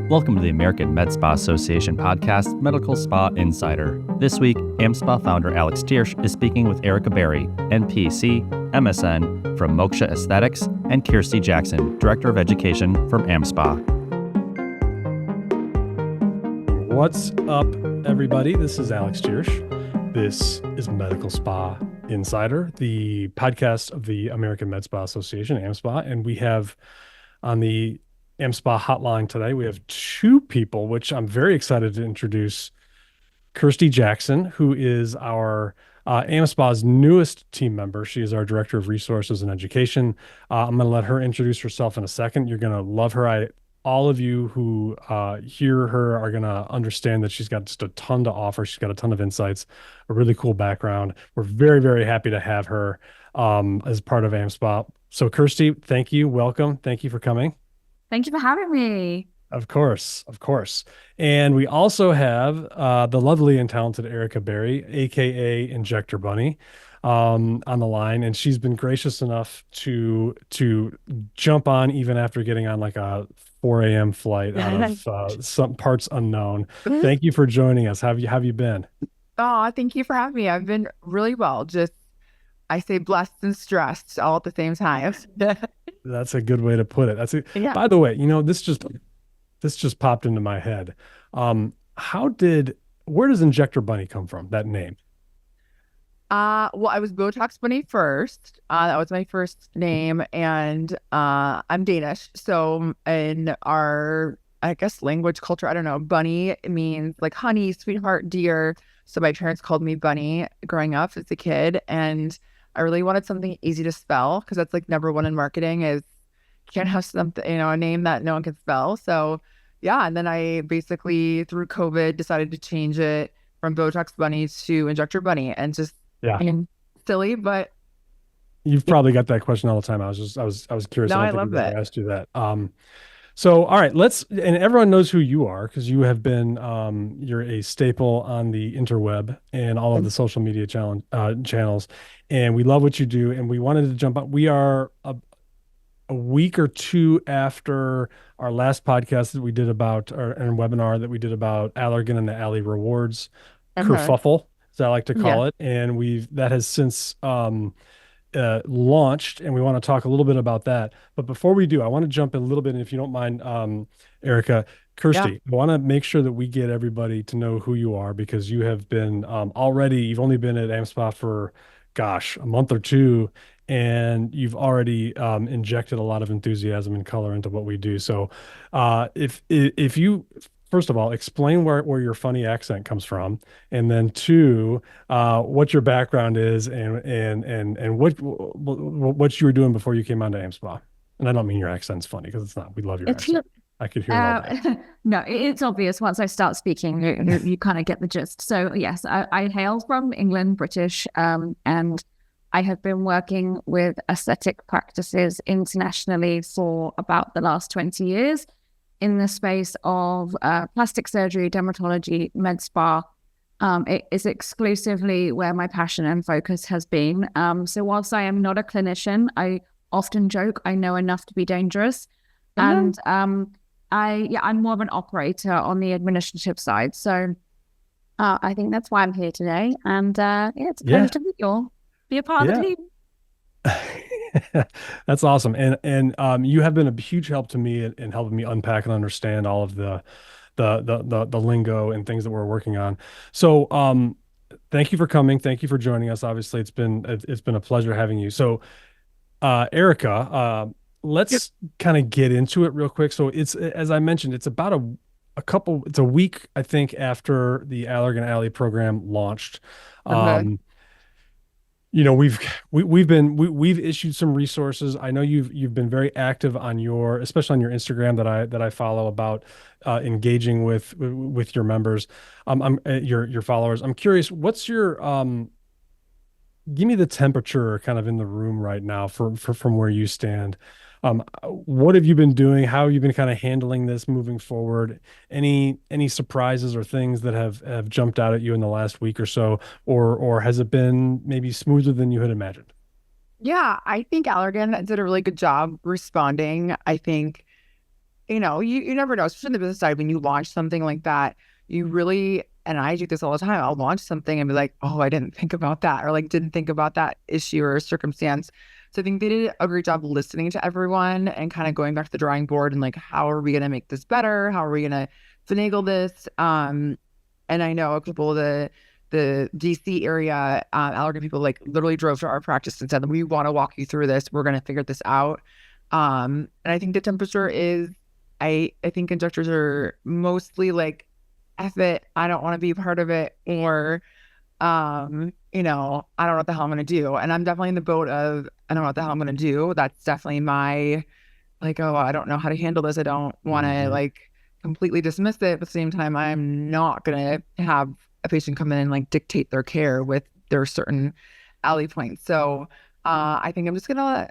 Welcome to the American Med Spa Association podcast, Medical Spa Insider. This week, AmSpa founder Thiersch is speaking with Erika Barry, NPC, MSN from Moksha Aesthetics, and Kirstie Jackson, Director of Education from AmSpa. What's up, everybody? This is Thiersch. This is Medical Spa Insider, the podcast of the American Med Spa Association, AmSpa, and we have on the AmSpa hotline today, we have two people, which I'm very excited to introduce. Kirstie Jackson, who is our AmSpa's newest team member. She is our Director of Resources and Education. I'm going to let her introduce herself in a second. You're going to love her. All of you who hear her are going to understand that she's got just a ton to offer. She's got a ton of insights, a really cool background. We're very, very happy to have her as part of AmSpa. So Kirstie, thank you. Welcome. Thank you for coming. Thank you for having me. Of course. And we also have the lovely and talented Erika Barry, aka Injector Bunny, on the line, and she's been gracious enough to jump on even after getting on like a 4 a.m. flight out of some parts unknown. Thank you for joining us. How have you been? Oh, thank you for having me. I've been really well. I say blessed and stressed all at the same time. That's a good way to put it. By the way, this just popped into my head. Where does Injector Bunny come from, that name? Well, I was Botox Bunny first. That was my first name, and I'm Danish. So in our, I guess, language culture, I don't know, bunny means like honey, sweetheart, dear. So my parents called me Bunny growing up as a kid, and I really wanted something easy to spell because that's like number one in marketing is you can't have something, a name that no one can spell. So yeah, and then I basically through COVID decided to change it from Botox Bunny to Injector Bunny, and just silly, but you've probably got that question all the time. I was curious. No, I I love that. I asked you that. So, all right, and everyone knows who you are because you have been, you're a staple on the interweb and all of the social media channels, and we love what you do. And we wanted to jump on. We are a week or two after our last podcast that we did about, and webinar that we did about Allergan and the Allē rewards, kerfuffle, as I like to call it. And that has since, launched, and we want to talk a little bit about that. But before we do, I want to jump in a little bit, and if you don't mind, Erika, Kirstie, I want to make sure that we get everybody to know who you are, because you have been you've only been at AmSpa for, a month or two, and you've already injected a lot of enthusiasm and color into what we do. So if you, first of all, explain where your funny accent comes from, and then two, what your background is, and what you were doing before you came onto AmSpa. And I don't mean your accent's funny, because it's not. We love your accent. I could hear it all day. No, it's obvious once I start speaking, you kind of get the gist. So yes, I hail from England, British, and I have been working with aesthetic practices internationally for about the last 20 years. In the space of plastic surgery, dermatology, med spa. It is exclusively where my passion and focus has been. So whilst I am not a clinician, I often joke I know enough to be dangerous. And I'm more of an operator on the administrative side. So I think that's why I'm here today. And it's a pleasure to meet you all. Be a part of the team. That's awesome. And you have been a huge help to me in helping me unpack and understand all of the lingo and things that we're working on. So thank you for coming. Thank you for joining us. Obviously it's been a pleasure having you. So Erika, let's kind of get into it real quick. So it's, as I mentioned, it's about it's a week, I think, after the Allergan Allē program launched. We've issued some resources. I know you've been very active on especially on your Instagram that I follow, about engaging with your members, your followers. I'm curious, what's your give me the temperature kind of in the room right now from where you stand. What have you been doing? How have you been kind of handling this moving forward? Any surprises or things that have jumped out at you in the last week or so, or has it been maybe smoother than you had imagined? Yeah, I think Allergan did a really good job responding. I think you never know, especially on the business side, when you launch something like that, you really, and I do this all the time, I'll launch something and be like, oh, I didn't think about that, or like didn't think about that issue or circumstance. So I think they did a great job listening to everyone and kind of going back to the drawing board and like, how are we going to make this better? How are we going to finagle this? And I know a couple of the DC area allergy people like literally drove to our practice and said, we want to walk you through this. We're going to figure this out. And I think the temperature is, I think injectors are mostly like, F it, I don't want to be part of it, or I don't know what the hell I'm going to do. And I'm definitely in the boat of, I don't know what the hell I'm going to do. That's definitely my, like, oh, I don't know how to handle this. I don't want to like completely dismiss it. But at the same time, I'm not going to have a patient come in and like dictate their care with their certain alley points. So I think I'm just going to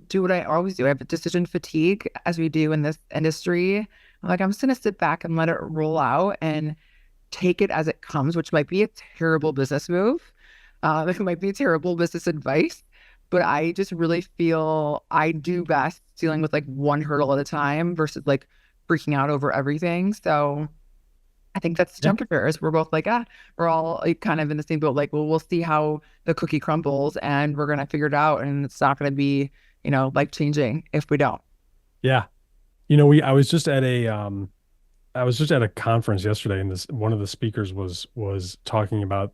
do what I always do. I have decision fatigue, as we do in this industry. I'm just going to sit back and let it roll out and take it as it comes, which might be a terrible business move. It might be terrible business advice, but I just really feel I do best dealing with like one hurdle at a time versus like freaking out over everything. So I think that's the temperature. Is we're both like, we're all like kind of in the same boat. Like, well, we'll see how the cookie crumbles and we're going to figure it out. And it's not going to be, life changing if we don't. Yeah. I was just at a conference yesterday, and one of the speakers was talking about,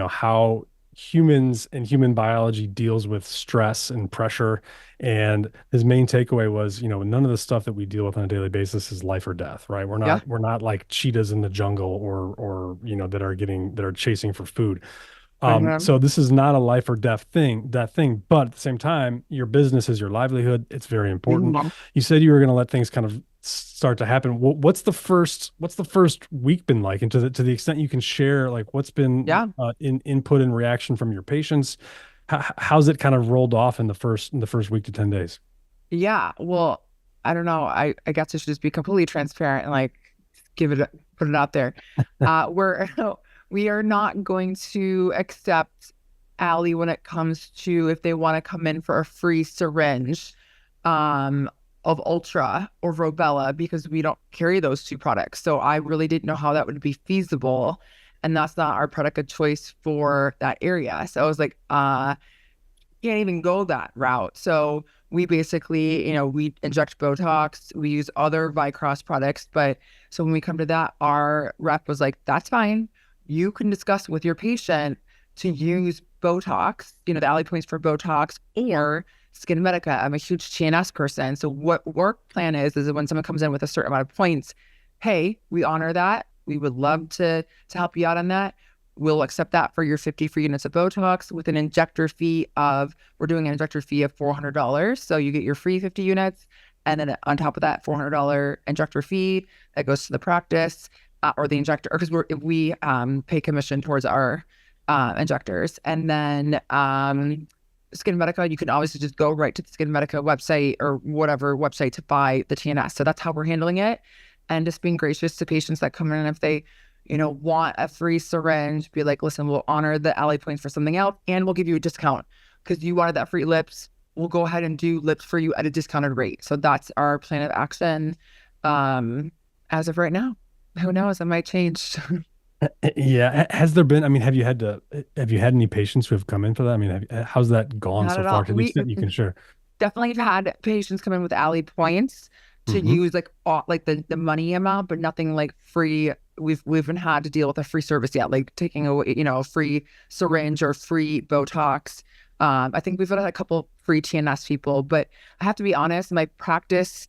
how humans and human biology deals with stress and pressure. And his main takeaway was, none of the stuff that we deal with on a daily basis is life or death, right? We're not like cheetahs in the jungle or that are chasing for food. So this is not a life or death thing, but at the same time, your business is your livelihood. It's very important. You said you were going to let things kind of start to happen. What's the first week been like? And to the extent you can share, like what's been in input and reaction from your patients, how's it kind of rolled off in the first week to 10 days? Yeah. Well, I don't know. I guess I should just be completely transparent and like put it out there. We are not going to accept Allē when it comes to if they want to come in for a free syringe of Ultra or Robella, because we don't carry those two products. So I really didn't know how that would be feasible. And that's not our product of choice for that area. So I was like, can't even go that route. So we basically, we inject Botox, we use other Vycross products. But so when we come to that, our rep was like, that's fine. You can discuss with your patient to use Botox, the Allē points for Botox or Skin Medica. I'm a huge TNS person. So what work plan is when someone comes in with a certain amount of points, hey, we honor that. We would love to help you out on that. We'll accept that for your 50 free units of Botox with an injector fee we're doing an injector fee of $400. So you get your free 50 units. And then on top of that $400 injector fee that goes to the practice. Or the injector, because we pay commission towards our injectors. And then Skin Medica, you can obviously just go right to the Skin Medica website or whatever website to buy the TNS. So that's how we're handling it. And just being gracious to patients that come in. If they, want a free syringe, be like, listen, we'll honor the Allē points for something else and we'll give you a discount because you wanted that free lips. We'll go ahead and do lips for you at a discounted rate. So that's our plan of action as of right now. Who knows? It might change. Yeah. Has there been, have you had any patients who have come in for that? How's that gone so far to the extent you can share? Definitely have had patients come in with Allē points to use like the money amount, but nothing like free. We haven't had to deal with a free service yet, like taking away, a free syringe or free Botox. I think we've had a couple free TNS people, but I have to be honest, my practice,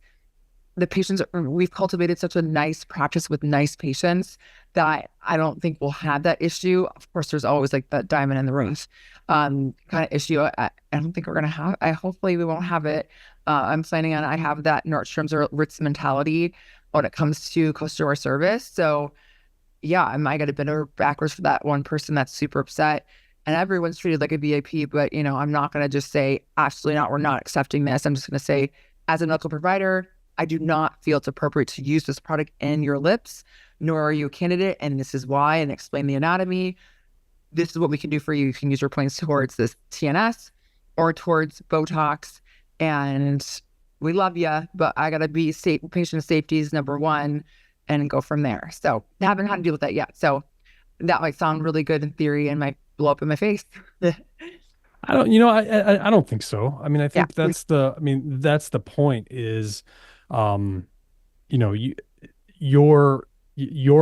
the patients, we've cultivated such a nice practice with nice patients that I don't think we'll have that issue. Of course, there's always like that diamond in the rough kind of issue. I don't think we're going to have, hopefully we won't have it. I'm planning on, I have that Nordstrom's or Ritz mentality when it comes to customer service. So yeah, I might get a bit of backwards for that one person that's super upset. And everyone's treated like a VIP, but I'm not going to just say, absolutely not, we're not accepting this. I'm just going to say, as a medical provider, I do not feel it's appropriate to use this product in your lips, nor are you a candidate, and this is why, and explain the anatomy. This is what we can do for you. You can use your points towards this TNS or towards Botox, and we love you, but I got to be safe. Patient safety is number one, and go from there. So I haven't had to deal with that yet. So that might sound really good in theory and might blow up in my face. I don't, you know, I don't think so. I mean, I think Yeah. that's the point is, you know, your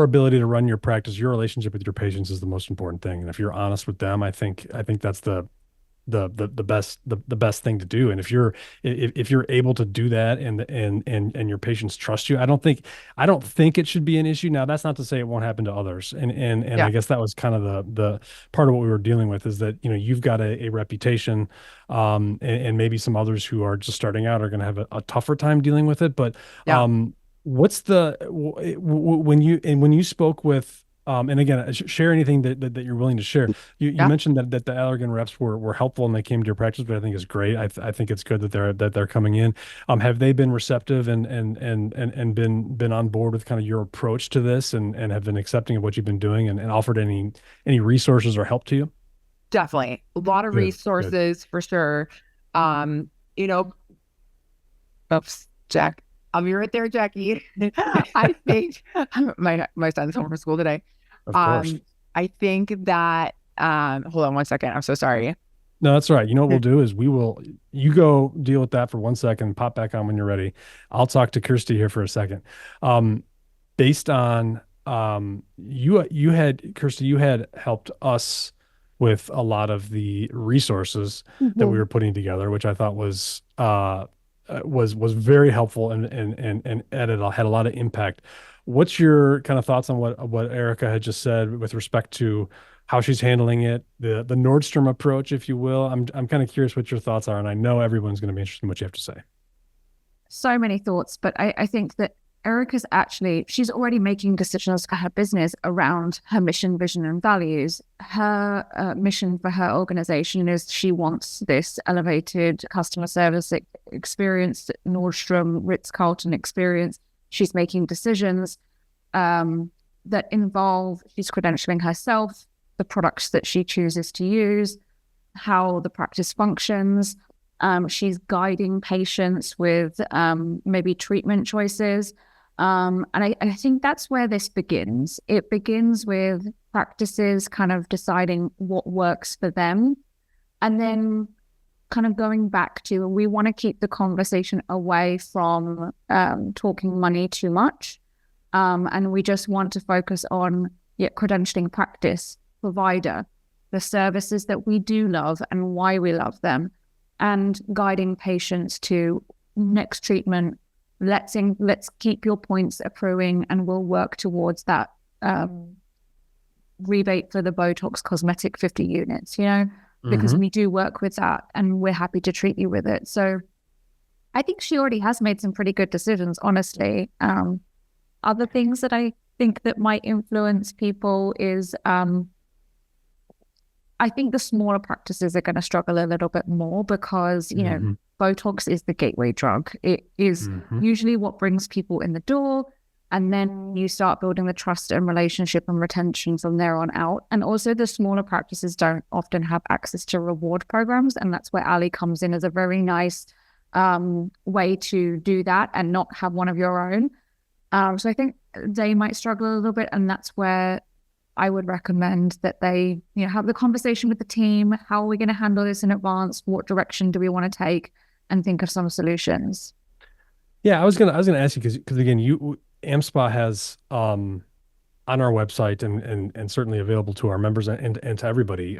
ability to run your practice, your relationship with your patients is the most important thing. And if you're honest with them, I think that's the best thing to do. And if you're able to do that and your patients trust you, I don't think it should be an issue. Now, that's not to say it won't happen to others. And Yeah. I guess that was kind of the part of what we were dealing with, is that, you know, you've got a reputation, and maybe some others who are just starting out are going to have a tougher time dealing with it. But Yeah. what's the when you spoke with, and again, share anything that you're willing to share. You Yeah. mentioned that the Allergan reps were helpful and they came to your practice, but I think it's great. I think it's good that they're coming in. Have they been receptive and been on board with kind of your approach to this, and have been accepting of what you've been doing, and offered any resources or help to you? Definitely. A lot of Good. resources for sure. You know, oops, Jack. I'll be right there, Jackie. I think my son's home from school today. Of course. I think that hold on one second. I'm so sorry. No, that's all right. You know what we'll do is you go deal with that for 1 second, pop back on when you're ready. I'll talk to Kirstie here for a second. Based on Kirstie, you had helped us with a lot of the resources that we were putting together, which I thought was very helpful and had a lot of impact. What's your kind of thoughts on what Erika had just said with respect to how she's handling it, the Nordstrom approach, if you will? I'm kind of curious what your thoughts are, and I know everyone's going to be interested in what you have to say. So many thoughts, but I think that Erika's she's already making decisions for her business around her mission, vision, and values. Her mission for her organization is she wants this elevated customer service experience, Nordstrom, Ritz-Carlton experience. She's making decisions that involve, she's credentialing herself, the products that she chooses to use, how the practice functions. She's guiding patients with maybe treatment choices. And I think that's where this begins. It begins with practices kind of deciding what works for them, and then kind of going back to, we want to keep the conversation away from talking money too much. And we just want to focus on credentialing practice, provider, the services that we do love and why we love them, and guiding patients to next treatment. Let's keep your points accruing, and we'll work towards that rebate for the Botox cosmetic 50 units, because we do work with that and we're happy to treat you with it. So I think she already has made some pretty good decisions, honestly. Other things that I think that might influence people is I think the smaller practices are going to struggle a little bit more because, Botox is the gateway drug. It is usually what brings people in the door. And then you start building the trust and relationship and retention from there on out. And also the smaller practices don't often have access to reward programs. And that's where Allē comes in as a very nice way to do that and not have one of your own. So I think they might struggle a little bit. And that's where I would recommend that they, have the conversation with the team. How are we going to handle this in advance? What direction do we want to take? And think of some solutions. Yeah, I was gonna ask you because again, AmSpa has on our website and certainly available to our members and to everybody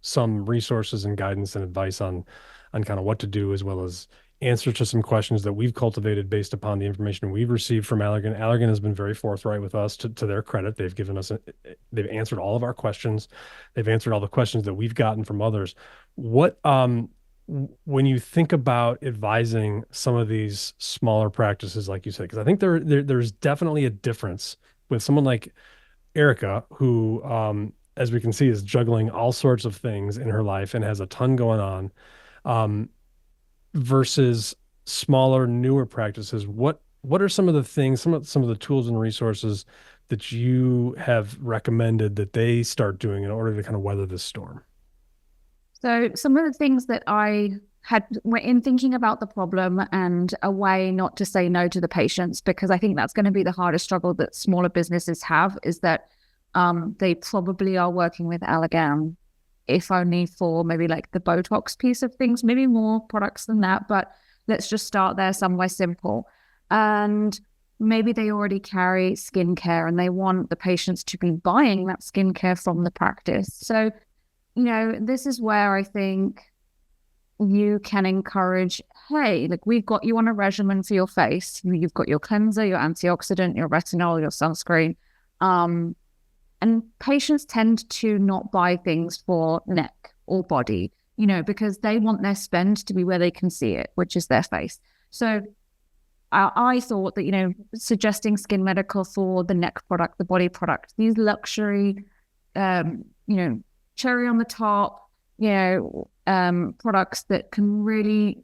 some resources and guidance and advice on kind of what to do, as well as answers to some questions that we've cultivated based upon the information we've received from Allergan. Allergan has been very forthright with us. To their credit, they've they've answered all of our questions. They've answered all the questions that we've gotten from others. What when you think about advising some of these smaller practices, like you said, because I think there's definitely a difference with someone like Erika, who, as we can see, is juggling all sorts of things in her life and has a ton going on, versus smaller, newer practices. What are some of the things, some of the tools and resources that you have recommended that they start doing in order to kind of weather this storm? So some of the things that I we're in thinking about the problem and a way not to say no to the patients, because I think that's going to be the hardest struggle that smaller businesses have, is that they probably are working with Allergan, if only for maybe like the Botox piece of things, maybe more products than that, but let's just start there somewhere simple. And maybe they already carry skincare and they want the patients to be buying that skincare from the practice. So, this is where I think you can encourage, hey, like, we've got you on a regimen for your face. You've got your cleanser, your antioxidant, your retinol, your sunscreen. And patients tend to not buy things for neck or body, because they want their spend to be where they can see it, which is their face. So I thought that, suggesting Skin Medical for the neck product, the body product, these luxury, cherry on the top, products that can really,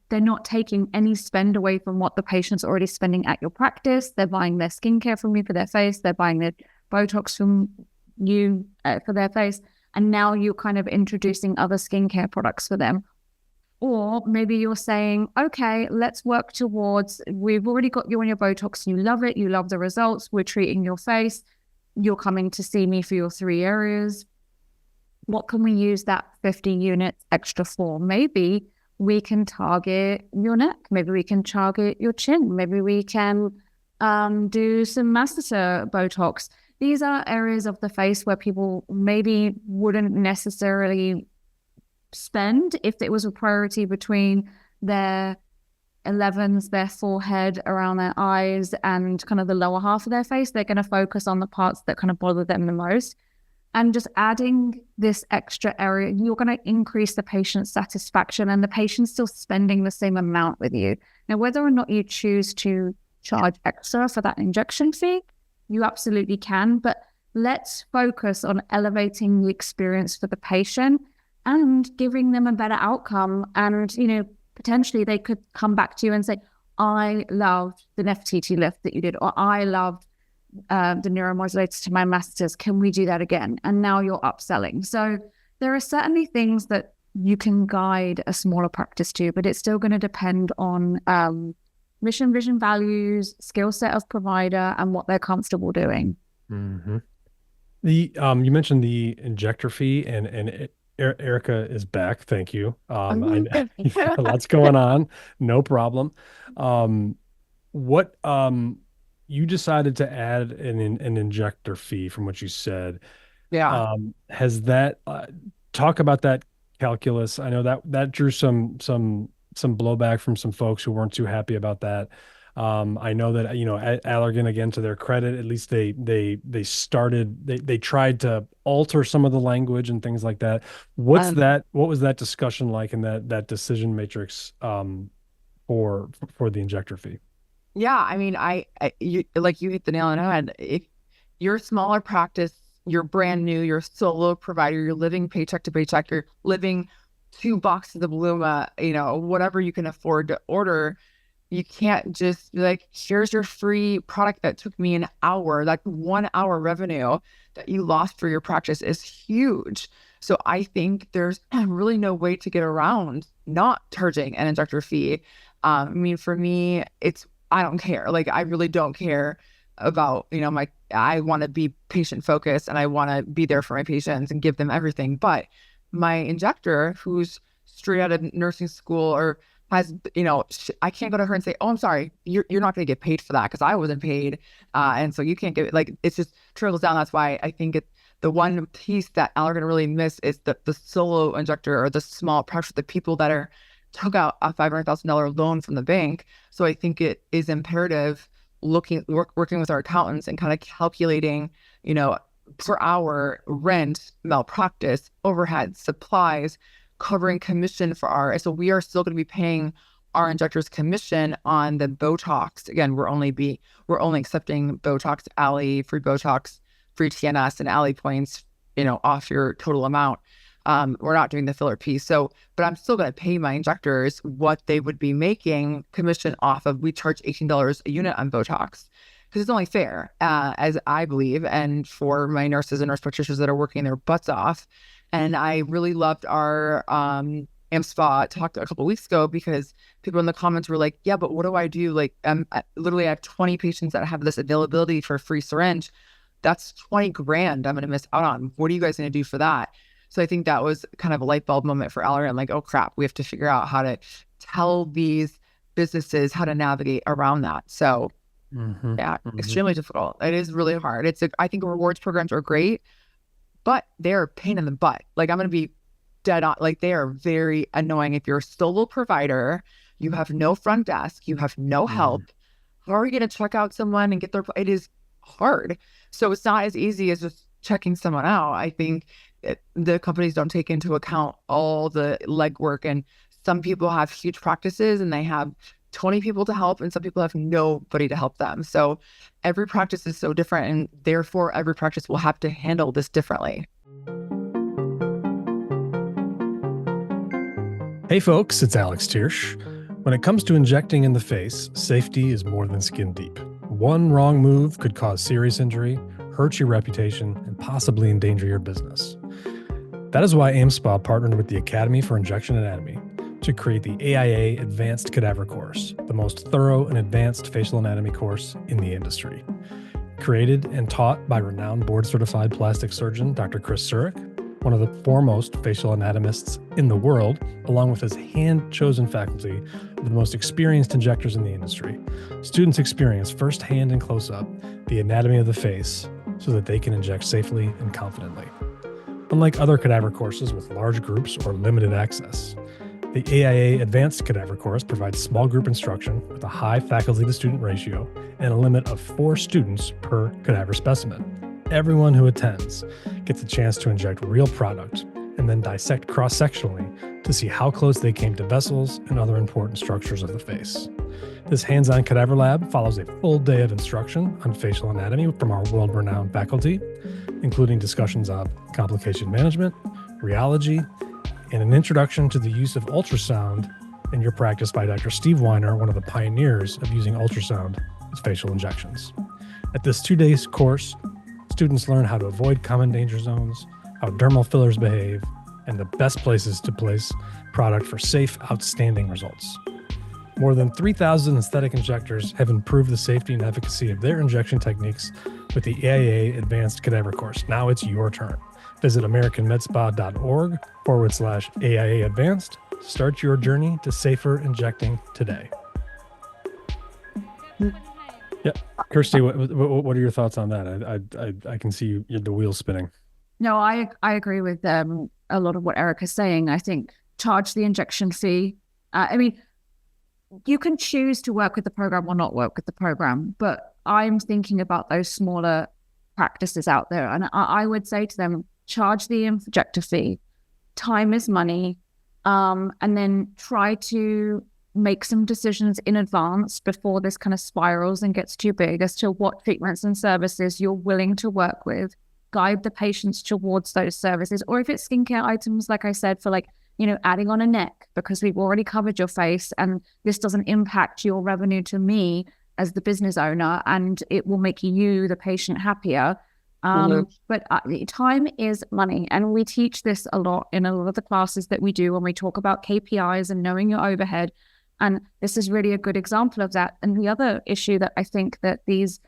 they're not taking any spend away from what the patient's already spending at your practice. They're buying their skincare from you for their face. They're buying their Botox from you for their face. And now you're kind of introducing other skincare products for them. Or maybe you're saying, okay, let's work towards, we've already got you on your Botox. You love it. You love the results. We're treating your face. You're coming to see me for your 3 areas. What can we use that 50 units extra for? Maybe we can target your neck. Maybe we can target your chin. Maybe we can do some masseter Botox. These are areas of the face where people maybe wouldn't necessarily spend if it was a priority between their 11s, their forehead, around their eyes, and kind of the lower half of their face. They're going to focus on the parts that kind of bother them the most. And just adding this extra area, you're going to increase the patient's satisfaction, and the patient's still spending the same amount with you. Now, whether or not you choose to charge extra for that injection fee, you absolutely can, but let's focus on elevating the experience for the patient and giving them a better outcome. And, potentially they could come back to you and say, I loved the FTT lift that you did, or I loved the neuromodulators to my masters. Can we do that again? And now you're upselling. So there are certainly things that you can guide a smaller practice to, but it's still going to depend on mission, vision, values, skill set of provider, and what they're comfortable doing. Mm-hmm. You mentioned the injector fee, and Erika is back. Thank you. Lots going on. No problem. What you decided to add an injector fee from what you said. Yeah. Has that talk about that calculus? I know that drew some blowback from some folks who weren't too happy about that. I know that, Allergan, again, to their credit, at least they tried to alter some of the language and things like that. What was that discussion like in that decision matrix for the injector fee? Yeah, I mean, you hit the nail on the head. If you're a smaller practice, you're brand new, you're a solo provider, you're living paycheck to paycheck, you're living 2 boxes of Luma, whatever you can afford to order, you can't just be like, here's your free product that took me an hour. That 1 hour revenue that you lost for your practice is huge. So I think there's really no way to get around not charging an injector fee. I mean, for me, I don't care. Like, I really don't care about, I want to be patient focused and I want to be there for my patients and give them everything. But my injector, who's straight out of nursing school or has, I can't go to her and say, oh, I'm sorry, you're not going to get paid for that because I wasn't paid. And so you can't get it. Like, it's just trickles down. That's why I think the one piece that Allergan really miss is the solo injector or the small pressure, the people that took out a $500,000 loan from the bank. So I think it is imperative working with our accountants and kind of calculating, per hour rent, malpractice, overhead, supplies, covering commission for so we are still going to be paying our injectors commission on the Botox. Again, we're only accepting Botox, Allē, free Botox, free TNS, and Allē points, off your total amount. We're not doing the filler piece. So, but I'm still going to pay my injectors what they would be making commission off of. We charge $18 a unit on Botox because it's only fair, as I believe, and for my nurses and nurse practitioners that are working their butts off. And I really loved our AmSpa talked a couple of weeks ago, because people in the comments were like, yeah, but what do I do? Like, literally I have 20 patients that have this availability for a free syringe. That's 20 grand I'm going to miss out on. What are you guys going to do for that? So I think that was kind of a light bulb moment for Allē. I'm like, oh crap, we have to figure out how to tell these businesses how to navigate around that. So extremely difficult. It is really hard. I think rewards programs are great, but they're a pain in the butt. Like, I'm going to be dead on. Like, they are very annoying. If you're a solo provider, you have no front desk, you have no help. How are you going to check out someone and get their, it is hard. So it's not as easy as just checking someone out. I think the companies don't take into account all the legwork, and some people have huge practices and they have 20 people to help, and some people have nobody to help them. So every practice is so different, and therefore every practice will have to handle this differently. Hey folks, it's Thiersch. When it comes to injecting in the face, safety is more than skin deep. One wrong move could cause serious injury, hurt your reputation, and possibly endanger your business. That is why AmSpa partnered with the Academy for Injection Anatomy to create the AIA Advanced Cadaver Course, the most thorough and advanced facial anatomy course in the industry. Created and taught by renowned board-certified plastic surgeon Dr. Thiersch, one of the foremost facial anatomists in the world, along with his hand-chosen faculty of the most experienced injectors in the industry. Students experience firsthand and close-up the anatomy of the face so that they can inject safely and confidently. Unlike other cadaver courses with large groups or limited access, the AIA Advanced Cadaver Course provides small group instruction with a high faculty-to-student ratio and a limit of 4 students per cadaver specimen. Everyone who attends gets a chance to inject real product and then dissect cross-sectionally to see how close they came to vessels and other important structures of the face. This hands-on cadaver lab follows a full day of instruction on facial anatomy from our world-renowned faculty, including discussions of complication management, rheology, and an introduction to the use of ultrasound in your practice by Dr. Steve Weiner, one of the pioneers of using ultrasound with facial injections. At this 2-day course, students learn how to avoid common danger zones, how dermal fillers behave, and the best places to place product for safe, outstanding results. More than 3,000 aesthetic injectors have improved the safety and efficacy of their injection techniques with the AIA Advanced Cadaver Course. Now it's your turn. Visit americanmedspa.org/AIA Advanced. Start your journey to safer injecting today. Yeah, Kirstie, what are your thoughts on that? I can see the wheels spinning. No, I agree with a lot of what Erika's saying. I think charge the injection fee. I mean, you can choose to work with the program or not work with the program, but I'm thinking about those smaller practices out there, and I would say to them, charge the injector fee. Time is money, and then try to make some decisions in advance before this kind of spirals and gets too big as to what treatments and services you're willing to work with. Guide the patients towards those services, or if it's skincare items, like I said, for adding on a neck, because we've already covered your face and this doesn't impact your revenue to me as the business owner, and it will make you, the patient, happier. But time is money. And we teach this a lot in a lot of the classes that we do when we talk about KPIs and knowing your overhead. And this is really a good example of that. And the other issue that I think that these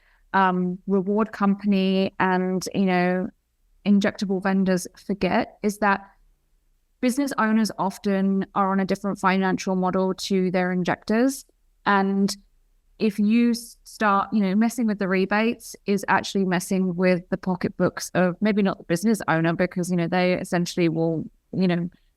reward company and, injectable vendors forget is that business owners often are on a different financial model to their injectors. And if you start, messing with the rebates, is actually messing with the pocketbooks of maybe not the business owner, because, they essentially will,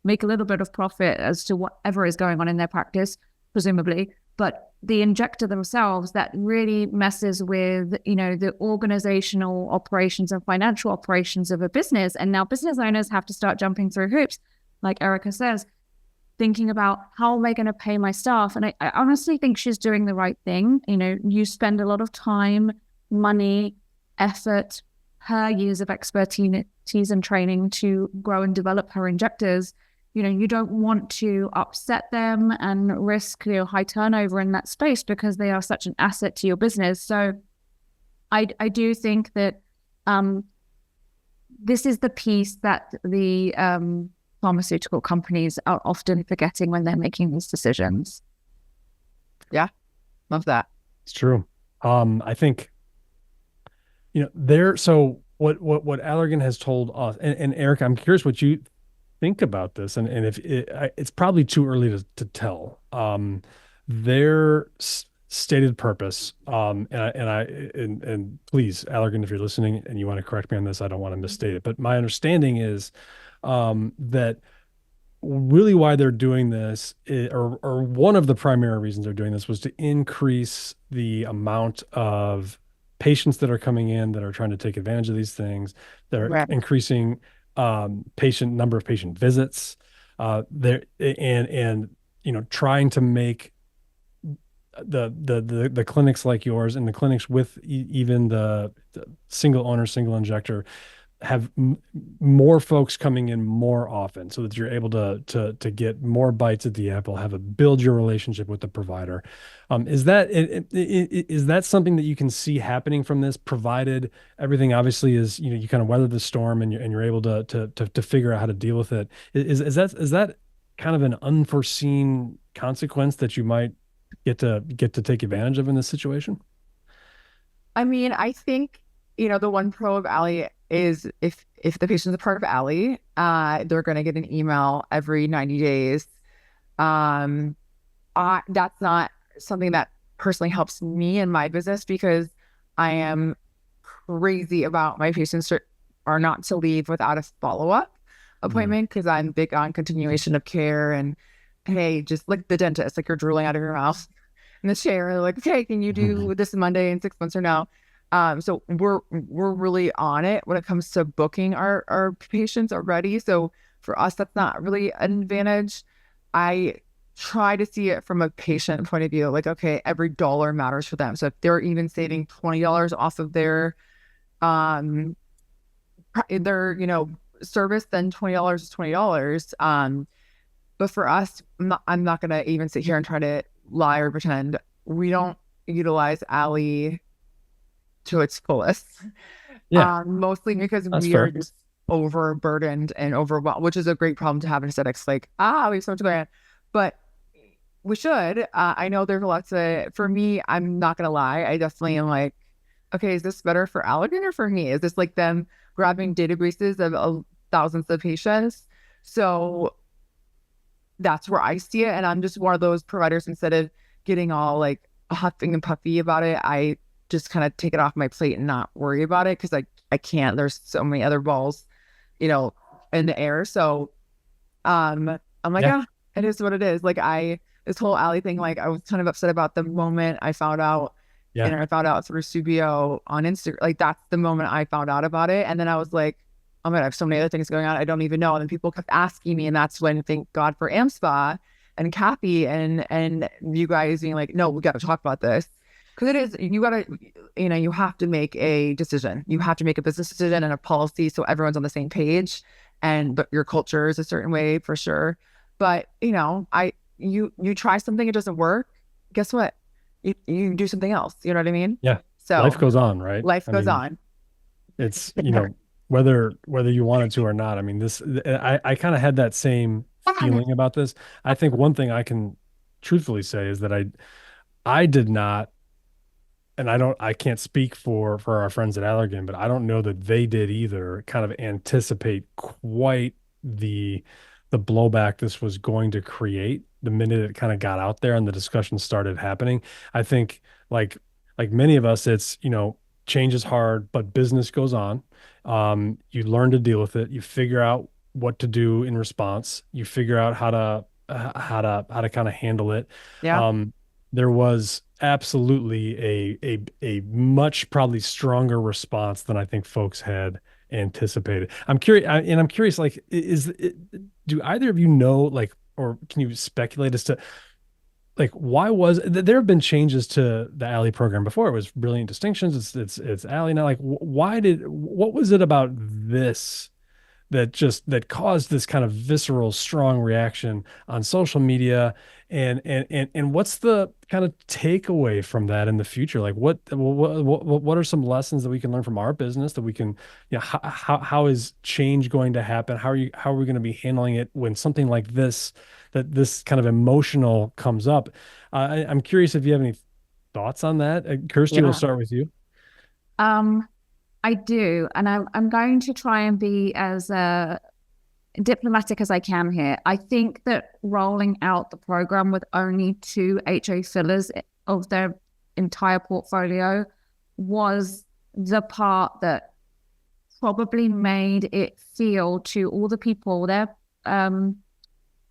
make a little bit of profit as to whatever is going on in their practice, presumably. But the injector themselves, that really messes with, the organizational operations and financial operations of a business. And now business owners have to start jumping through hoops, like Erika says, thinking about how am I going to pay my staff? And I honestly think she's doing the right thing. You spend a lot of time, money, effort, her years of expertise and training to grow and develop her injectors. You don't want to upset them and risk, high turnover in that space, because they are such an asset to your business. So I do think that this is the piece that the pharmaceutical companies are often forgetting when they're making these decisions. Yeah, love that. It's true. I think, so what Allergan has told us, and Erica, I'm curious what you think about this, and if it's probably too early to tell. Their stated purpose, and please, Allergan, if you're listening and you want to correct me on this, I don't want to misstate it, but my understanding is that really why they're doing this or one of the primary reasons they're doing this was to increase the amount of patients that are coming in that are trying to take advantage of these things. They're increasing number of patient visits, there and trying to make the clinics like yours and the clinics with even the single owner, single injector have more folks coming in more often, so that you're able to get more bites at the apple, build your relationship with the provider. Is that something that you can see happening from this, provided everything obviously is, you kind of weather the storm and you're able to figure out how to deal with it? Is that kind of an unforeseen consequence that you might get to take advantage of in this situation? I mean, I think, the one pro of Allē is if the patient's a part of Allē, they're going to get an email every 90 days. That's not something that personally helps me in my business, because I am crazy about my patients are not to leave without a follow-up appointment, because I'm big on continuation of care. And hey, just like the dentist, like you're drooling out of your mouth in the chair, like, okay, can you do this Monday in 6 months or no? So we're really on it when it comes to booking our patients already. So for us, that's not really an advantage. I try to see it from a patient point of view, like, okay, every dollar matters for them. So if they're even saving $20 off of their service, then $20 is $20. But for us, I'm not going to even sit here and try to lie or pretend. We don't utilize Allē to its fullest. Yeah. Mostly because we are just overburdened and overwhelmed, which is a great problem to have in aesthetics. Like, we have so much going on. But we should. I know there's lots of, for me, I'm not going to lie. I definitely am like, okay, is this better for Allergan or for me? Is this like them grabbing databases of thousands of patients? So that's where I see it. And I'm just one of those providers, instead of getting all like huffing and puffy about it, I just kind of take it off my plate and not worry about it, because I can't. There's so many other balls, in the air. So I'm like, it is what it is. Like this whole Allē thing, like I was kind of upset about the moment I found out. Yeah. And I found out through Subio on Instagram. Like that's the moment I found out about it. And then I was like, oh my God, I have so many other things going on. I don't even know. And then people kept asking me, and that's when, thank God for AmSpa and Kathy and you guys being like, no, we got to talk about this. Because it is, you got to, you have to make a decision. You have to make a business decision and a policy so everyone's on the same page, but your culture is a certain way for sure. But, you try something, it doesn't work. Guess what? You do something else. You know what I mean? Yeah. So life goes on, right? Life goes on. It's, whether you wanted to or not. I mean, I kind of had that same feeling about this. I think one thing I can truthfully say is that I did not, and I can't speak for our friends at Allergan, but I don't know that they did either, kind of anticipate quite the blowback this was going to create the minute it kind of got out there and the discussion started happening. I think like many of us, it's, change is hard, but business goes on. You learn to deal with it. You figure out what to do in response. You figure out how to kind of handle it. Yeah. There was absolutely a much probably stronger response than I think folks had anticipated. I'm curious, like, do either of you know, like, or can you speculate as to, like, why there have been changes to the Allē program before? It was Brilliant Distinctions. It's Allē now. Like, what was it about this that caused this kind of visceral, strong reaction on social media. And what's the kind of takeaway from that in the future? Like what are some lessons that we can learn from our business that we can, how is change going to happen? How are we going to be handling it when something like this kind of emotional comes up? I'm curious if you have any thoughts on that. Kirstie, we'll start with you. I do, and I'm going to try and be as diplomatic as I can here. I think that rolling out the program with only 2 HA fillers of their entire portfolio was the part that probably made it feel to all the people, their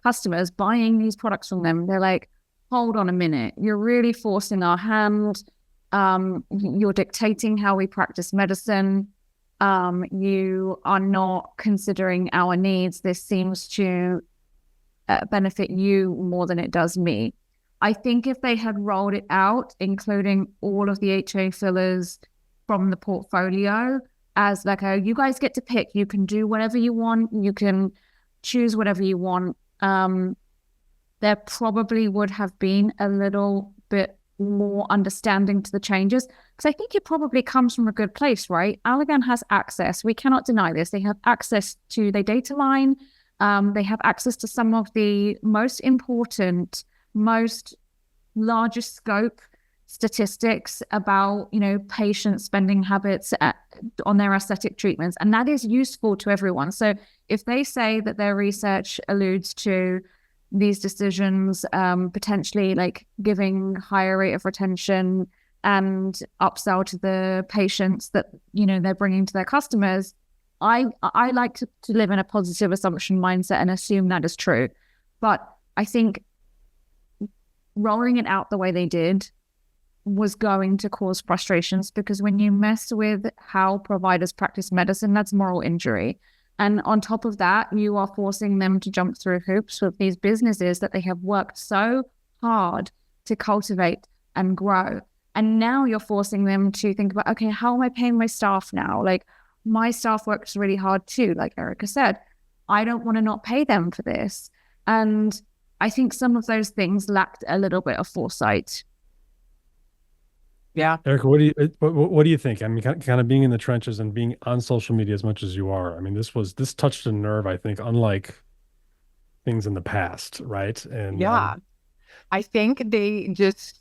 customers buying these products from them, they're like, hold on a minute, you're really forcing our hand. You're dictating how we practice medicine. You are not considering our needs. This seems to benefit you more than it does me. I think if they had rolled it out, including all of the HA fillers from the portfolio, as like, you guys get to pick, you can do whatever you want, you can choose whatever you want, there probably would have been a little bit more understanding to the changes, because I think it probably comes from a good place, right? Allergan has access. We cannot deny this. They have access to their data line. They have access to some of the most important, most largest scope statistics about, patient spending habits on their aesthetic treatments. And that is useful to everyone. So if they say that their research alludes to these decisions potentially like giving higher rate of retention and upsell to the patients that they're bringing to their customers, I like to live in a positive assumption mindset and assume that is true. But I think rolling it out the way they did was going to cause frustrations, because when you mess with how providers practice medicine, that's moral injury. And on top of that, you are forcing them to jump through hoops with these businesses that they have worked so hard to cultivate and grow. And now you're forcing them to think about, okay, how am I paying my staff now? Like, my staff works really hard too, like Erika said. I don't want to not pay them for this. And I think some of those things lacked a little bit of foresight. Yeah. Erika, what do you think? I mean, kind of being in the trenches and being on social media as much as you are. I mean, this touched a nerve, I think, unlike things in the past, right? And I think they just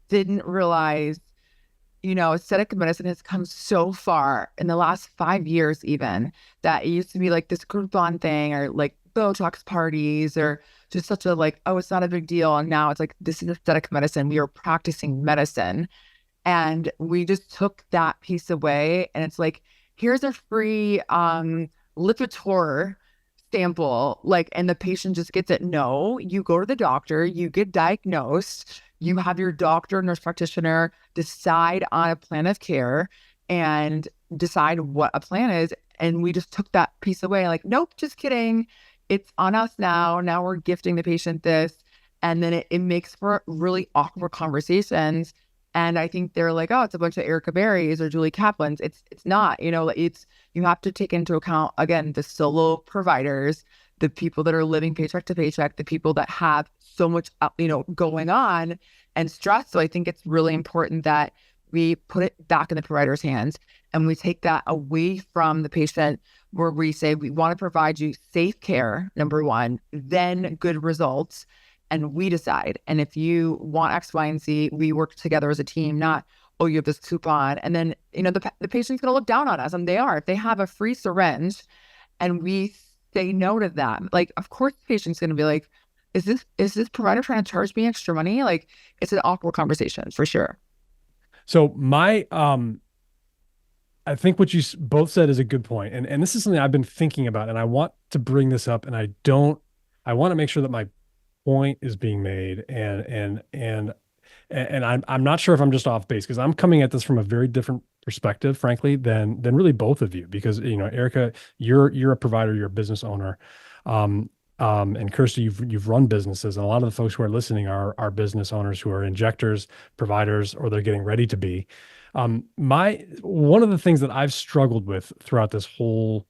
didn't realize, aesthetic medicine has come so far in the last 5 years, even, that it used to be like this Groupon thing, or like Botox parties, or just such a like, oh, it's not a big deal. And now it's like, this is aesthetic medicine. We are practicing medicine. And we just took that piece away, and it's like, here's a free Lipitor sample, like, and the patient just gets it. No, you go to the doctor, you get diagnosed, you have your doctor, nurse practitioner decide on a plan of care and decide what a plan is. And we just took that piece away, like, nope, just kidding. It's on us now. Now we're gifting the patient this. And then it makes for really awkward conversations. And I think they're like, oh, it's a bunch of Erika Barrys or Julie Kaplans. It's not, you have to take into account, again, the solo providers, the people that are living paycheck to paycheck, the people that have so much, going on and stress. So I think it's really important that we put it back in the provider's hands and we take that away from the patient, where we say, we want to provide you safe care, number one, then good results. And we decide. And if you want X, Y, and Z, we work together as a team, not, oh, you have this coupon. And then, the patient's going to look down on us. And they are. If they have a free syringe and we say no to them, like, of course, the patient's going to be like, is this provider trying to charge me extra money? Like, it's an awkward conversation for sure. So I think what you both said is a good point. And this is something I've been thinking about, and I want to bring this up, and I want to make sure that my point is being made, and I'm not sure if I'm just off base, because I'm coming at this from a very different perspective, frankly, than really both of you, because Erika, you're a provider, you're a business owner, and Kirstie, you've run businesses, and a lot of the folks who are listening are business owners who are injectors, providers, or they're getting ready to be. One of the things that I've struggled with throughout this whole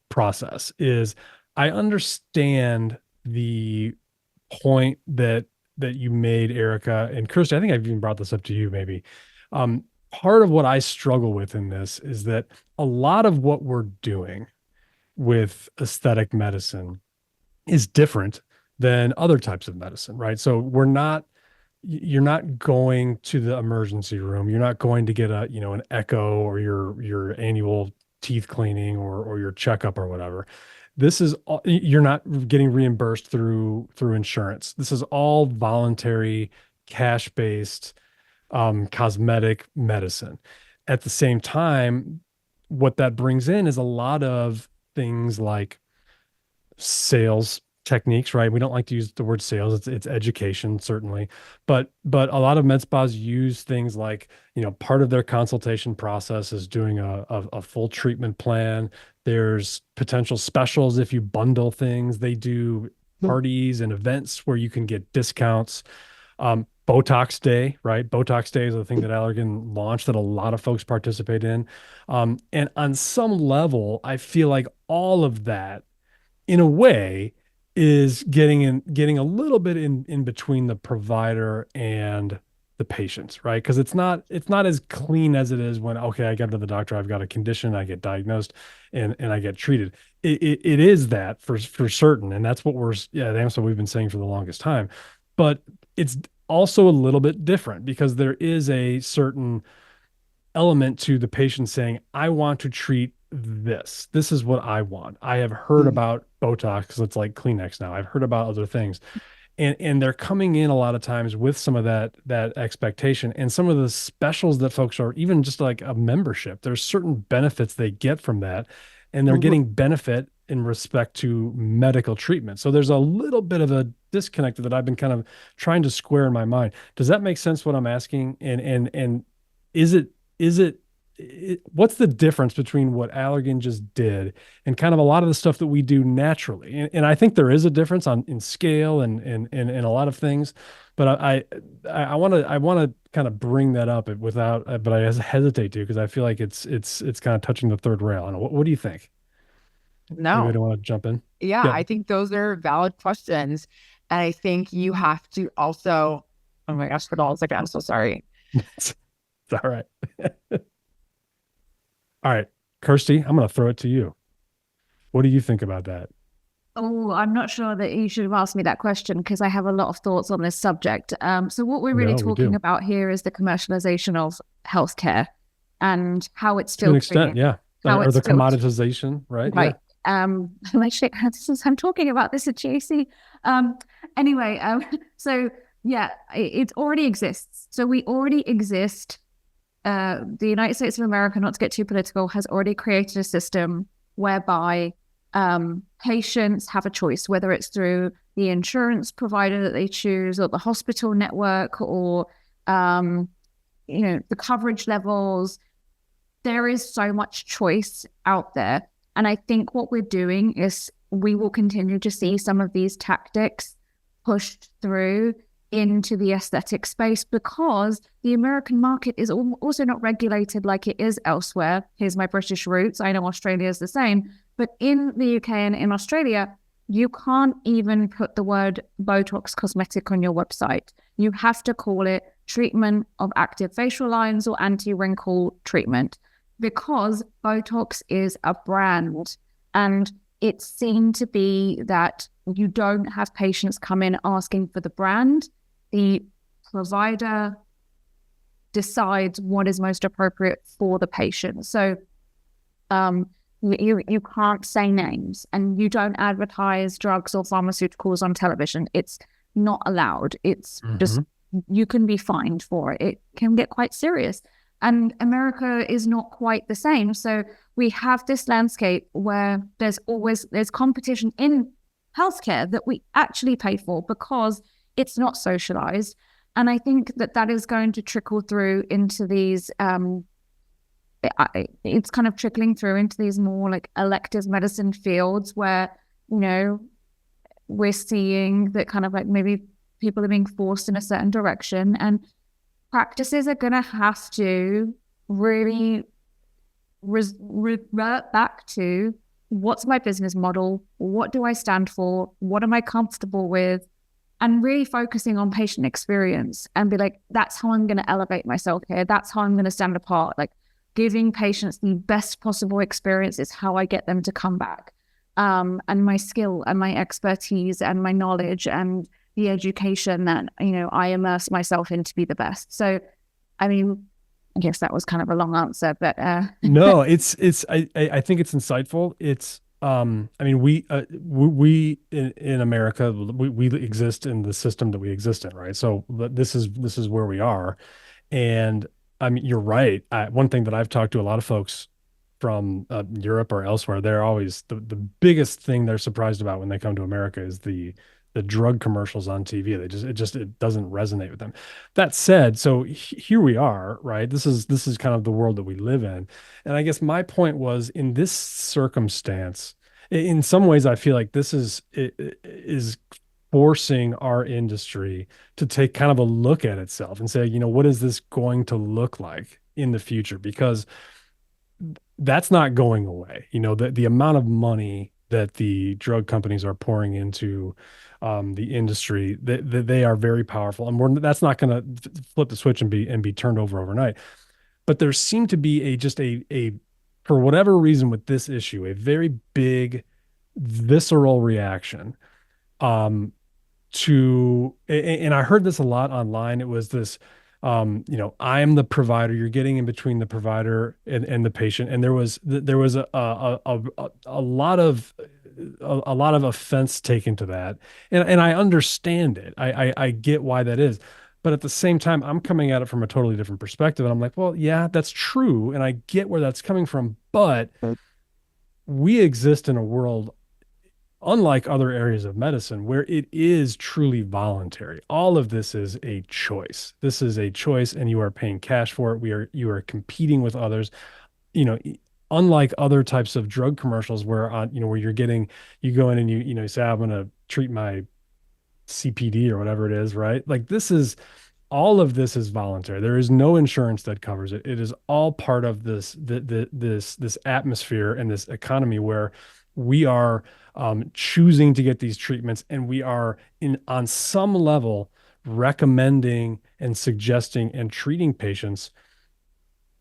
process is I understand the point that you made, Erika, and Kirstie, I think I've even brought this up to you maybe. Part of what I struggle with in this is that a lot of what we're doing with aesthetic medicine is different than other types of medicine, right? So you're not going to the emergency room. You're not going to get an echo or your annual teeth cleaning or your checkup or whatever. This is all, you're not getting reimbursed through insurance. This is all voluntary, cash-based, cosmetic medicine. At the same time, what that brings in is a lot of things like sales techniques, right? We don't like to use the word sales. It's education, certainly. But a lot of med spas use things like, part of their consultation process is doing a full treatment plan. There's potential specials if you bundle things. They do parties and events where you can get discounts. Botox Day, right? Botox Day is a thing that Allergan launched that a lot of folks participate in. And on some level, I feel like all of that, in a way, is getting a little bit in between the provider and the patients, right? Because it's not as clean as it is when, okay, I get to the doctor, I've got a condition, I get diagnosed, and I get treated. It is that for certain, and that's what at AmSpa we've been saying for the longest time. But it's also a little bit different because there is a certain element to the patient saying, I want to treat this. This is what I want. I have heard about Botox because it's like Kleenex now. I've heard about other things. And they're coming in a lot of times with some of that expectation and some of the specials that folks are, even just like a membership. There's certain benefits they get from that, and they're getting benefit in respect to medical treatment. So there's a little bit of a disconnect that I've been kind of trying to square in my mind. Does that make sense what I'm asking? And is it what's the difference between what Allergan just did and kind of a lot of the stuff that we do naturally? And I think there is a difference in scale and a lot of things, but I want to kind of bring that up but I hesitate to because I feel like it's kind of touching the third rail. I don't know. What do you think? No. Maybe I don't want to jump in. Yeah, I think those are valid questions. And I think you have to also, oh my gosh, hold on a second. I'm so sorry. It's all right. All right, Kirstie, I'm going to throw it to you. What do you think about that? Oh, I'm not sure that you should have asked me that question because I have a lot of thoughts on this subject. So what we're really talking about here is the commercialization of healthcare and how it's filtering. To an extent, yeah. Or the commoditization, right? Right. Yeah. I'm talking about this at GAC. Anyway, so yeah, it already exists. So we already exist. The United States of America, not to get too political, has already created a system whereby patients have a choice, whether it's through the insurance provider that they choose or the hospital network or, the coverage levels. There is so much choice out there. And I think what we're doing is we will continue to see some of these tactics pushed through into the aesthetic space because the American market is also not regulated like it is elsewhere. Here's my British roots. I know Australia is the same, but in the UK and in Australia, you can't even put the word Botox cosmetic on your website. You have to call it treatment of active facial lines or anti-wrinkle treatment because Botox is a brand and it's seen to be that you don't have patients come in asking for the brand. The provider decides what is most appropriate for the patient. So you can't say names and you don't advertise drugs or pharmaceuticals on television. It's not allowed. It's just, you can be fined for it. It can get quite serious. And America is not quite the same. So we have this landscape where there's competition in healthcare that we actually pay for because it's not socialized. And I think that is going to trickle through into these, it's kind of trickling through into these more like elective medicine fields where, we're seeing that kind of like maybe people are being forced in a certain direction and practices are going to have to really revert back to what's my business model? What do I stand for? What am I comfortable with? And really focusing on patient experience and be like, that's how I'm going to elevate myself here. That's how I'm going to stand apart. Like giving patients the best possible experience is how I get them to come back. And my skill and my expertise and my knowledge and the education that, I immerse myself in to be the best. So, I mean, I guess that was kind of a long answer, but no, I think it's insightful. It's I mean, we in America, we exist in the system that we exist in, right? So this is where we are, and I mean, you're right. One thing that I've talked to a lot of folks from Europe or elsewhere, they're always the biggest thing they're surprised about when they come to America is the drug commercials on TV. It doesn't resonate with them. That said, so here we are, right? This is kind of the world that we live in. And I guess my point was, in this circumstance, in some ways, I feel like this is forcing our industry to take kind of a look at itself and say, what is this going to look like in the future? Because that's not going away. The amount of money that the drug companies are pouring into the industry, they are very powerful, and that's not going to flip the switch and be turned over overnight. But there seemed to be a for whatever reason with this issue, a very big visceral reaction to, and I heard this a lot online. It was this, I am the provider. You're getting in between the provider and the patient, and there was a lot of offense taken to that, and I understand it. I get why that is, but at the same time, I'm coming at it from a totally different perspective, and I'm like, well, yeah, that's true, and I get where that's coming from, but we exist in a world, unlike other areas of medicine, where it is truly voluntary. All of this is a choice. This is a choice, and you are paying cash for it. You are competing with others. Unlike other types of drug commercials where where you go in and you say, I'm going to treat my CPD or whatever it is, right? Like all of this is voluntary. There is no insurance that covers it. It is all part of this atmosphere and this economy where we are choosing to get these treatments, and we are on some level recommending and suggesting and treating patients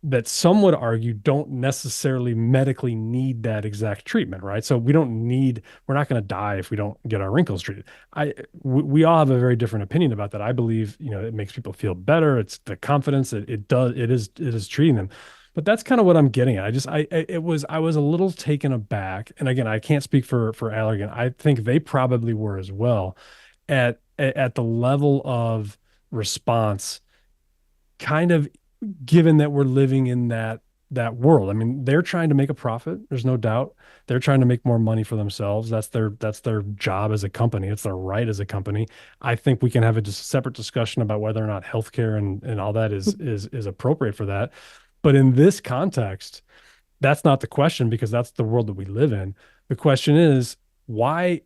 that some would argue don't necessarily medically need that exact treatment, right? So we're not going to die if we don't get our wrinkles treated. We all have a very different opinion about that. I believe, it makes people feel better. It's the confidence that it is treating them. But that's kind of what I'm getting at. I was a little taken aback. And again, I can't speak for Allergan. I think they probably were as well at the level of response, kind of, given that we're living in that world. I mean, they're trying to make a profit. There's no doubt. They're trying to make more money for themselves. That's their job as a company. It's their right as a company. I think we can have a separate discussion about whether or not healthcare and all that is appropriate for that. But in this context, that's not the question, because that's the world that we live in. The question is, why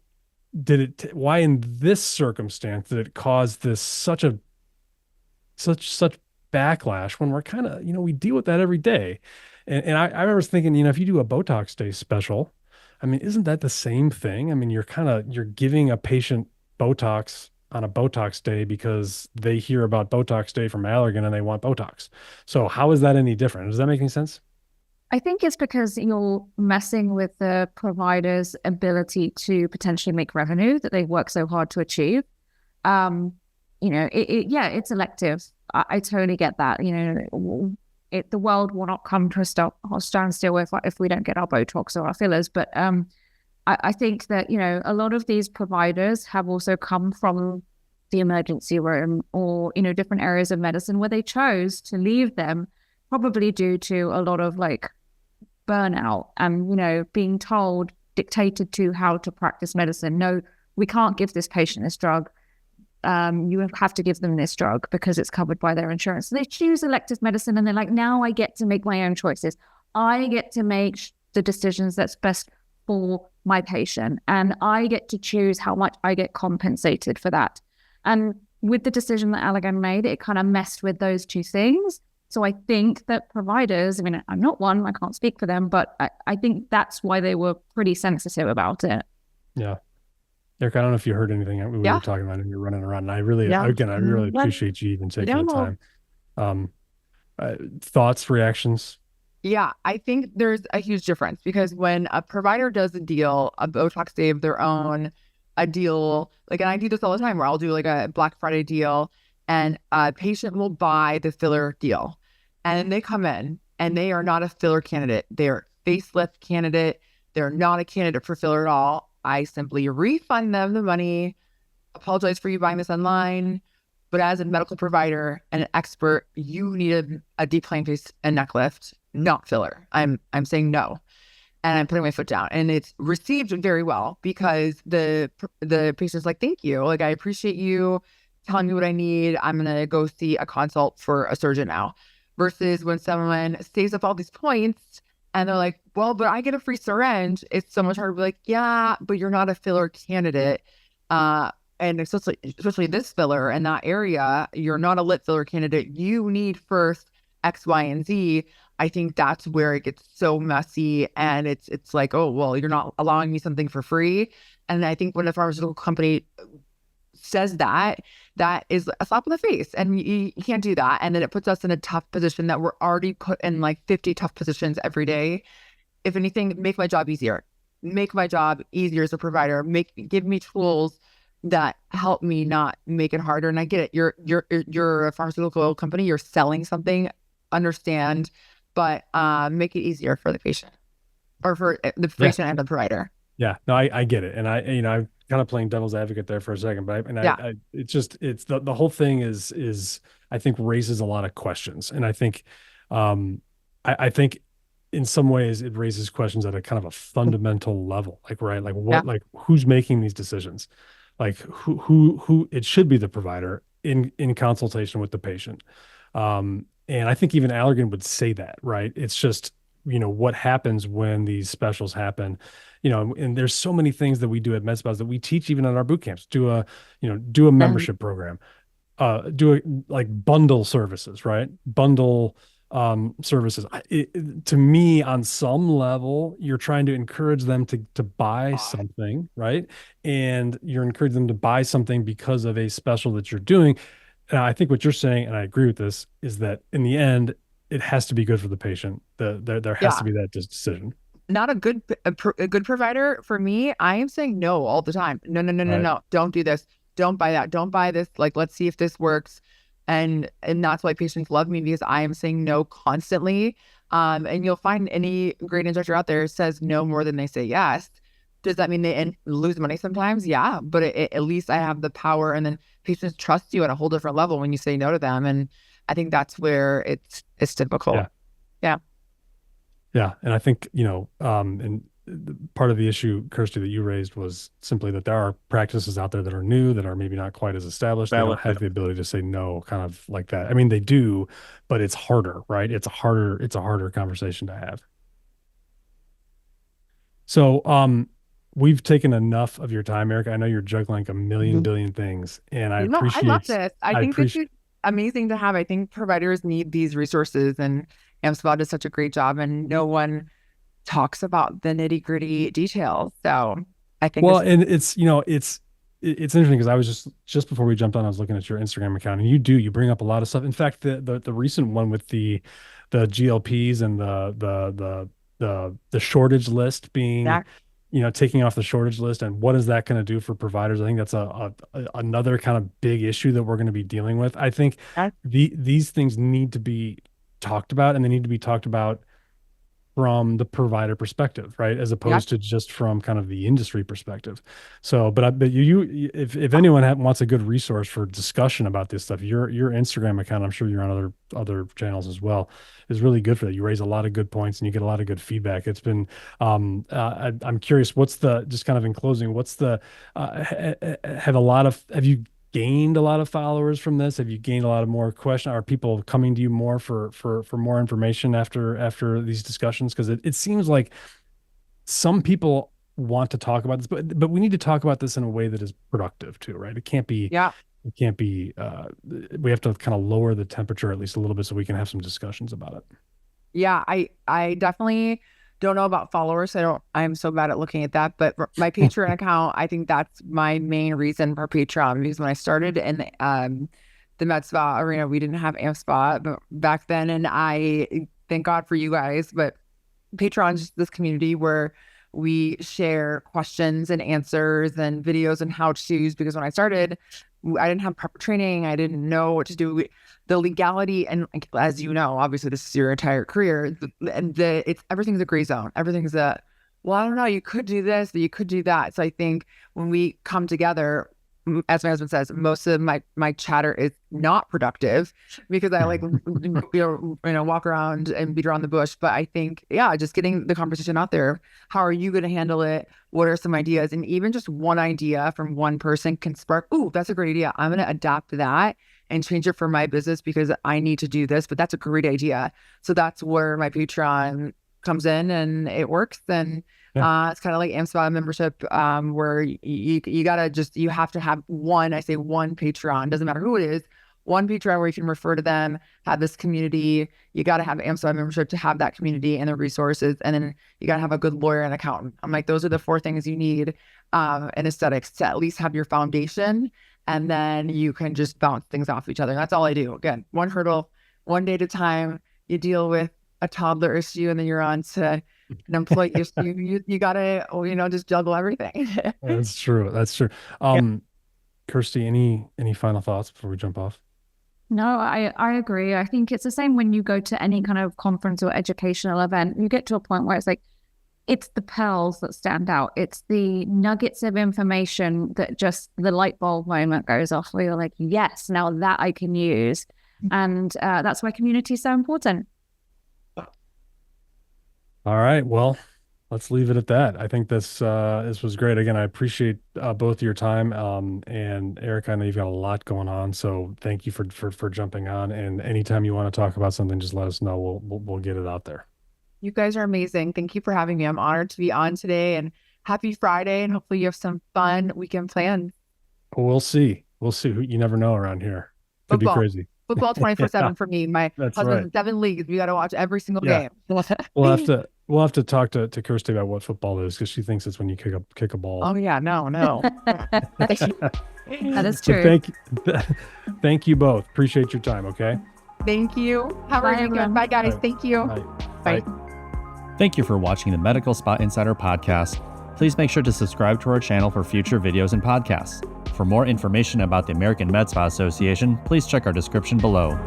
in this circumstance did it cause this such backlash when we're kind of, we deal with that every day. And I remember thinking, if you do a Botox Day special, I mean, isn't that the same thing? I mean, you're giving a patient Botox on a Botox Day because they hear about Botox Day from Allergan and they want Botox. So how is that any different? Does that make any sense? I think it's because you're messing with the provider's ability to potentially make revenue that they've worked so hard to achieve. It's elective. I totally get that. The world will not come to a standstill if we don't get our Botox or our fillers. But I think that, a lot of these providers have also come from the emergency room or, different areas of medicine where they chose to leave them, probably due to a lot of burnout and, being dictated to how to practice medicine. No, we can't give this patient this drug. You have to give them this drug because it's covered by their insurance. So they choose elective medicine, and they're like, now I get to make my own choices. I get to make the decisions that's best for my patient, and I get to choose how much I get compensated for that. And with the decision that Allergan made, it kind of messed with those two things. So I think that providers, I mean, I'm not one, I can't speak for them, but I think that's why they were pretty sensitive about it. Yeah. Erica, I don't know if you heard anything we were talking about and you're running around. And I really appreciate you even taking the time. Thoughts, reactions? Yeah, I think there's a huge difference because when a provider does a deal, a Botox day of their own, a deal, like, and I do this all the time where I'll do like a Black Friday deal and a patient will buy the filler deal and they come in and they are not a filler candidate. They're facelift candidate. They're not a candidate for filler at all. I simply refund them the money, apologize for you buying this online. But as a medical provider and an expert, you need a deep plane face and neck lift, not filler. I'm saying no, and I'm putting my foot down, and it's received very well because the patient's like, "Thank you, like I appreciate you telling me what I need. I'm gonna go see a consult for a surgeon now." Versus when someone saves up all these points and they're like, "Well, but I get a free syringe." It's so much harder to be like, "Yeah, but you're not a filler candidate." And especially this filler in that area, you're not a lip filler candidate. You need first X, Y, and Z. I think that's where it gets so messy. And it's like, oh, well, you're not allowing me something for free. And I think when a pharmaceutical company says that, that is a slap in the face. And you can't do that. And then it puts us in a tough position that we're already put in like 50 tough positions every day. If anything, make my job easier. Make my job easier as a provider. Give me tools that help me not make it harder. And I get it. You're a pharmaceutical company. You're selling something. Understand, but make it easier for the patient or for the patient and the provider. Yeah, no, I get it. And I'm kind of playing devil's advocate there for a second, but it's the whole thing is I think raises a lot of questions. And I think, I think in some ways it raises questions at a kind of a fundamental level, like, right. Like what, like who's making these decisions? Like who it should be the provider in consultation with the patient. And I think even Allergan would say that, right? It's just, what happens when these specials happen, and there's so many things that we do at MedSpas that we teach even at our boot camps. Do a membership program, bundle services, right? Bundle services. To me, on some level, you're trying to encourage them to buy something, right? And you're encouraging them to buy something because of a special that you're doing. And I think what you're saying, and I agree with this, is that in the end, it has to be good for the patient. There has to be that decision. Not a good provider for me. I am saying no all the time. No. Don't do this. Don't buy that. Don't buy this. Like, let's see if this works. And that's why patients love me, because I am saying no constantly. And you'll find any great instructor out there says no more than they say yes. Does that mean they lose money sometimes? Yeah, but at least I have the power, and then patients trust you at a whole different level when you say no to them. And I think that's where it's difficult. Yeah. And I think, and part of the issue, Kirstie, that you raised was simply that there are practices out there that are new, that are maybe not quite as established. They don't have the ability to say no, kind of like that. I mean, they do, but it's harder, right? It's a harder conversation to have. So, we've taken enough of your time, Erika. I know you're juggling a million billion things, and I appreciate. I love this. I think this is amazing to have. I think providers need these resources, and AmSpa does such a great job, and no one talks about the nitty gritty details. So I think and it's interesting because I was just before we jumped on, I was looking at your Instagram account, and you bring up a lot of stuff. In fact, the recent one with the GLPs and the shortage list being taking off the shortage list, and what is that going to do for providers? I think that's another kind of big issue that we're going to be dealing with. I think these things need to be talked about, and they need to be talked about from the provider perspective, right? As opposed to just from kind of the industry perspective. So, but if anyone wants a good resource for discussion about this stuff, your Instagram account, I'm sure you're on other channels as well, is really good for that. You raise a lot of good points and you get a lot of good feedback. It's been, I'm curious, just kind of in closing, have you gained a lot of followers from this? Have you gained a lot of more questions? Are people coming to you more for more information after these discussions? Because it seems like some people want to talk about this, but we need to talk about this in a way that is productive too, right? It can't be it can't be, we have to kind of lower the temperature at least a little bit so we can have some discussions about it. Yeah, I definitely don't know about followers. I'm so bad at looking at that, but my Patreon account, I think that's my main reason for Patreon, because when I started in the med spa arena, we didn't have AmSpa back then. And I thank God for you guys, but Patreon is just this community where we share questions and answers and videos and how-tos, because when I started, I didn't have proper training. I didn't know what to do. The legality, and as you know, obviously this is your entire career, everything's a gray zone. Everything's I don't know, you could do this, but you could do that. So I think when we come together, as my husband says, most of my chatter is not productive because I like walk around and beat around the bush. But I think, yeah, just getting the conversation out there. How are you going to handle it? What are some ideas? And even just one idea from one person can spark, ooh, that's a great idea. I'm going to adapt that and change it for my business because I need to do this. But that's a great idea. So that's where my Patreon comes in, and it works. And it's kind of like AmSpa membership, where you have to have one Patreon, doesn't matter who it is, one Patreon where you can refer to them, have this community. You got to have AmSpa membership to have that community and the resources. And then you got to have a good lawyer and accountant. I'm like, those are the 4 things you need in aesthetics to at least have your foundation. And then you can just bounce things off each other. That's all I do. Again, one hurdle, one day at a time. You deal with a toddler issue, and then you're on to an employee issue. You gotta, just juggle everything. That's true. Kirstie, any final thoughts before we jump off? No, I agree. I think it's the same when you go to any kind of conference or educational event. You get to a point where it's like, it's the pearls that stand out. It's the nuggets of information that just the light bulb moment goes off where you're like, yes, now that I can use. And that's why community is so important. All right. Well, let's leave it at that. I think this was great. Again, I appreciate both your time. And Erika, I know you've got a lot going on, so thank you for jumping on. And anytime you want to talk about something, just let us know. We'll get it out there. You guys are amazing. Thank you for having me. I'm honored to be on today, and happy Friday. And hopefully you have some fun weekend plans. We'll see. You never know around here. Could Football. be crazy. Football 24/7 for me. My husband's in 7 leagues. We got to watch every single game. We'll have to talk to Kirstie about what football is, because she thinks it's when you kick a ball. Oh yeah, no. That is true. Thank you both. Appreciate your time. Okay. Thank you. Have a great weekend. Bye guys. Bye. Thank you. Bye. Thank you for watching the Medical Spa Insider podcast. Please make sure to subscribe to our channel for future videos and podcasts. For more information about the American Med Spa Association, please check our description below.